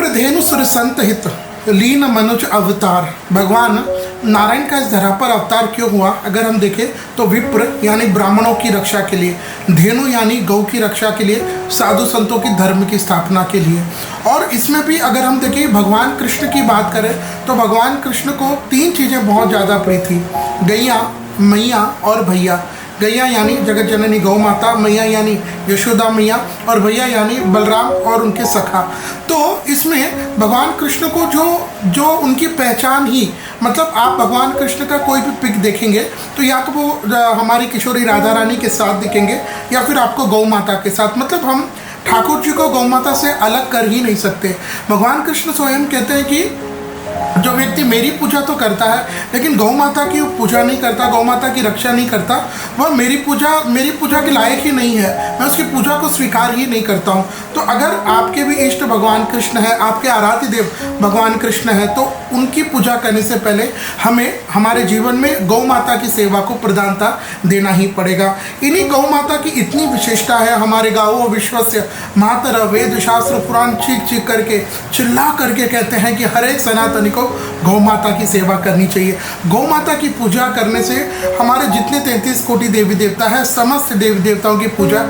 इंद्रधेनु सुर संत हित लीन मनुज अवतार। भगवान नारायण का इस धरा पर अवतार क्यों हुआ? अगर हम देखें तो विप्र यानी ब्राह्मणों की रक्षा के लिए, धेनु यानी गौ की रक्षा के लिए, साधु संतों की धर्म की स्थापना के लिए। और इसमें भी अगर हम देखें भगवान कृष्ण की बात करें तो भगवान कृष्ण को तीन चीज़ें बहुत ज़्यादा प्रिय थी, गैया, मैया और भैया। गैया यानी जगत जननी गौ माता, मैया यानी यशोदा मैया, और भैया यानी बलराम और उनके सखा। तो इसमें भगवान कृष्ण को जो उनकी पहचान ही, मतलब आप भगवान कृष्ण का कोई भी पिक देखेंगे तो या तो वो हमारी किशोरी राधा रानी के साथ दिखेंगे या फिर आपको गौ माता के साथ। मतलब हम ठाकुर जी को गौ माता से अलग कर ही नहीं सकते। भगवान कृष्ण स्वयं कहते हैं कि जो व्यक्ति मेरी पूजा तो करता है लेकिन गौ माता की पूजा नहीं करता, गौ माता की रक्षा नहीं करता, वह मेरी पूजा के लायक ही नहीं है, मैं उसकी पूजा को स्वीकार ही नहीं करता हूँ। तो अगर आपके भी इष्ट भगवान कृष्ण है, आपके आराध्य देव भगवान कृष्ण है, तो उनकी पूजा करने से पहले हमें हमारे जीवन में गौ माता की सेवा को प्रधानता देना ही पड़ेगा। इन्हीं गौ माता की इतनी विशेषता है, हमारे गाँवों विश्वस्य मातर वेद शास्त्र पुराण चीख चीख करके चिल्ला करके कहते हैं कि हर एक सनातनी को गौ माता की सेवा करनी चाहिए। गौ माता की पूजा करने से हमारे जितने 33 कोटि देवी देवता है, समस्त देवी देवताओं की पूजा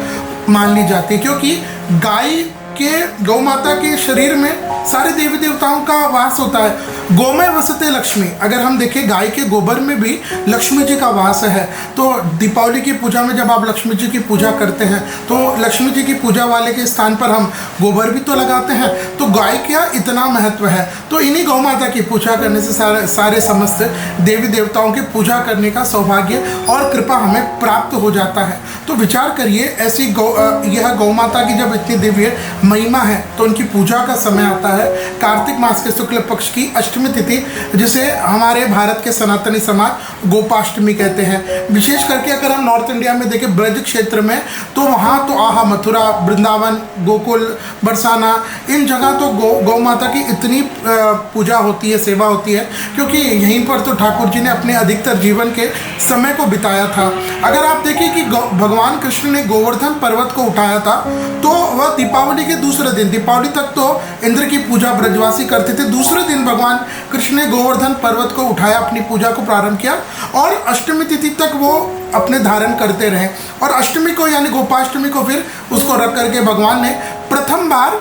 मान ली जाती है, क्योंकि गाय के, गौ माता के शरीर में सारे देवी देवताओं का वास होता है। गोमय वसते लक्ष्मी, अगर हम देखें गाय के गोबर में भी लक्ष्मी जी का वास है। तो दीपावली की पूजा में जब आप लक्ष्मी जी की पूजा करते हैं तो लक्ष्मी जी की पूजा वाले के स्थान पर हम गोबर भी तो लगाते हैं। तो गाय का इतना महत्व है। तो इन्हीं गौ माता की पूजा करने से सारे समस्त देवी देवताओं की पूजा करने का सौभाग्य और कृपा हमें प्राप्त हो जाता है। तो विचार करिए, ऐसी यह गौ माता की जब इतनी दिव्य महिमा है तो उनकी पूजा का समय आता है कार्तिक मास के शुक्ल पक्ष की अष्टमी तिथि, जिसे हमारे भारत के सनातनी समाज गोपाष्टमी कहते हैं। विशेष करके अगर हम नॉर्थ इंडिया में देखें ब्रज क्षेत्र में, तो वहाँ तो आहा मथुरा, वृंदावन, गोकुल, बरसाना, इन जगह तो गौ माता की इतनी पूजा होती है, सेवा होती है, क्योंकि यहीं पर तो ठाकुर जी ने अपने अधिकतर जीवन के समय को बिताया था। अगर आप देखें कि भगवान कृष्ण ने गोवर्धन पर्वत को उठाया था तो वह दीपावली के दूसरे दिन, दीपावली तक तो इंद्र की पूजा ब्रजवासी करते थे, दूसरे दिन भगवान कृष्ण ने गोवर्धन पर्वत को उठाया, अपनी पूजा को प्रारंभ किया और अष्टमी तिथि तक वो अपने धारण करते रहे। और अष्टमी को यानी गोपाष्टमी को फिर उसको रख करके भगवान ने प्रथम बार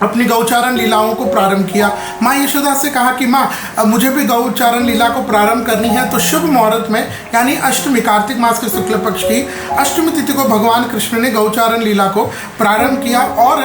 अपनी गौचारण लीलाओं को प्रारंभ किया। माँ यशोदा से कहा कि माँ मुझे भी गौचारण लीला को प्रारंभ करनी है। तो शुभ मुहूर्त में यानी अष्टमी, कार्तिक मास के शुक्ल पक्ष की अष्टमी तिथि को भगवान कृष्ण ने गौचारण लीला को प्रारंभ किया। और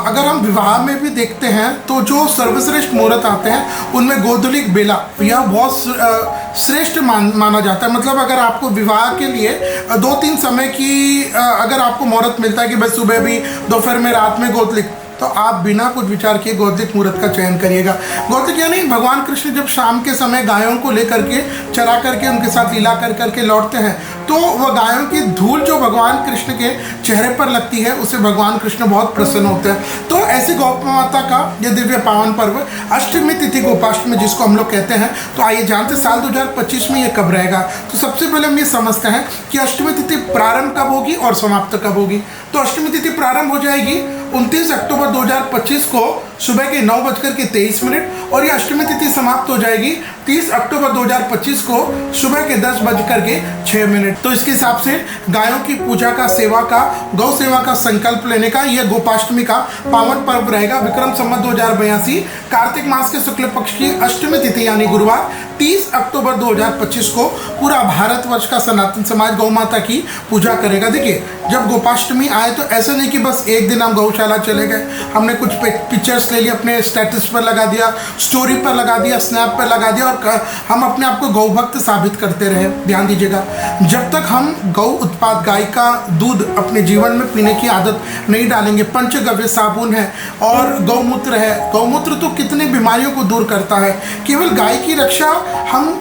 अगर हम विवाह में भी देखते हैं तो जो सर्वश्रेष्ठ मुहूर्त आते हैं उनमें गोधूलिक बेला यह बहुत श्रेष्ठ माना जाता है। मतलब अगर आपको विवाह के लिए 2-3 समय की अगर आपको मुहूर्त मिलता है कि भाई सुबह भी, दोपहर में, रात में गोधूलिक, तो आप बिना कुछ विचार किए गोधूलिक मुहूर्त का चयन करिएगा। गोधूलिक यानी भगवान कृष्ण जब शाम के समय गायों को लेकर के चरा करके उनके साथ लीला कर करके लौटते हैं तो वह गायों की धूल जो भगवान कृष्ण के चेहरे पर लगती है उससे भगवान कृष्ण बहुत प्रसन्न होते हैं। तो ऐसी गौ माता का यह दिव्य पावन पर्व अष्टमी तिथि गोपाष्टमी जिसको हम लोग कहते हैं, तो आइए जानते साल 2025 में ये कब रहेगा। तो सबसे पहले हम ये समझते हैं कि अष्टमी तिथि प्रारंभ कब होगी और समाप्त कब होगी। तो अष्टमी तिथि प्रारंभ हो जाएगी 29 अक्टूबर 2025 को सुबह के 9:23 और ये अष्टमी तिथि समाप्त हो जाएगी 30 अक्टूबर 2025 को सुबह के 10:06। तो इसके हिसाब से गायों की पूजा का, सेवा का, गौ सेवा का संकल्प लेने का यह गोपाष्टमी का पावन पर्व रहेगा। विक्रम संवत 2082 कार्तिक मास के शुक्ल पक्ष की अष्टमी तिथि यानी गुरुवार 30 अक्टूबर 2025 को पूरा भारतवर्ष का सनातन समाज गौ माता की पूजा करेगा। देखिए, जब गोपाष्टमी आए तो ऐसा नहीं कि बस एक दिन हम गौशाला चले गए, हमने कुछ पिक्चर्स ले लिए, अपने स्टेटस पर लगा दिया, स्टोरी पर लगा दिया, स्नैप पर लगा दिया और हम अपने आप को गौ भक्त साबित करते रहे। ध्यान दीजिएगा, जब तक हम गौ उत्पाद, गाय का दूध अपने जीवन में पीने की आदत नहीं डालेंगे, पंचगव्य साबुन है और गौमूत्र है, गौमूत्र तो कितनी बीमारियों को दूर करता है। केवल गाय की रक्षा हम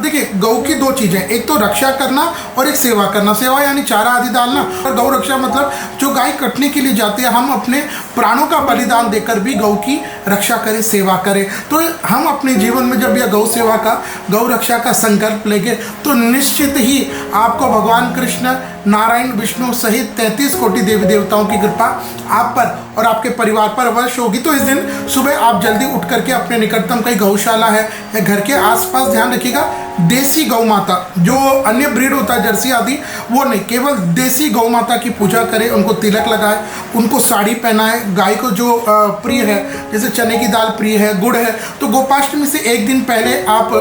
देखिए, गौ की 2 चीज़ें, एक तो रक्षा करना और एक सेवा करना। सेवा यानी चारा आदि डालना, और गौ रक्षा मतलब जो गाय कटने के लिए जाती है हम अपने प्राणों का बलिदान देकर भी गौ की रक्षा करें, सेवा करें। तो हम अपने जीवन में जब यह गौ सेवा का, गौ रक्षा का संकल्प लेंगे तो निश्चित ही आपको भगवान कृष्ण, नारायण, विष्णु सहित 33 कोटि देवी देवताओं की कृपा आप पर और आपके परिवार पर अवश्य होगी। तो इस दिन सुबह आप जल्दी उठ करके अपने निकटतम कहीं गौशाला है या घर के आसपास, ध्यान रखिएगा देसी गौ माता, जो अन्य ब्रीड होता है जर्सी आदि वो नहीं, केवल देसी गौ माता की पूजा करें, उनको तिलक लगाए, उनको साड़ी पहनाए। गाय को जो प्रिय है, जैसे चने की दाल प्रिय है, गुड़ है, तो गोपाष्टमी से एक दिन पहले आप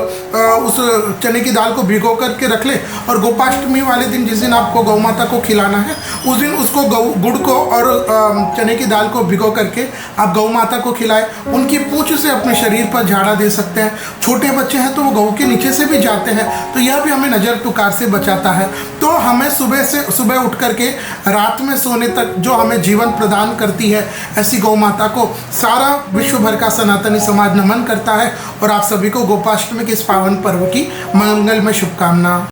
उस चने की दाल को भिगो करके रख ले और गोपाष्टमी वाले दिन जिस दिन आपको गौ माता को खिलाना है उस दिन उसको गुड़ को और चने की दाल को भिगो करके आप गौ माता को खिलाएं। उनकी पूंछ से अपने शरीर पर झाड़ा दे सकते हैं। छोटे बच्चे हैं तो वो गौ के नीचे से भी जाते हैं, तो यह भी हमें नज़र टुकार से बचाता है। तो हमें सुबह उठ करके रात में सोने तक जो हमें जीवन प्रदान करती है, ऐसी गौ माता को सारा विश्व भर का सनातनी समाज नमन करता है। और आप सभी को गोपाष्टमी के इस पावन पर्व की मंगलमय शुभकामना।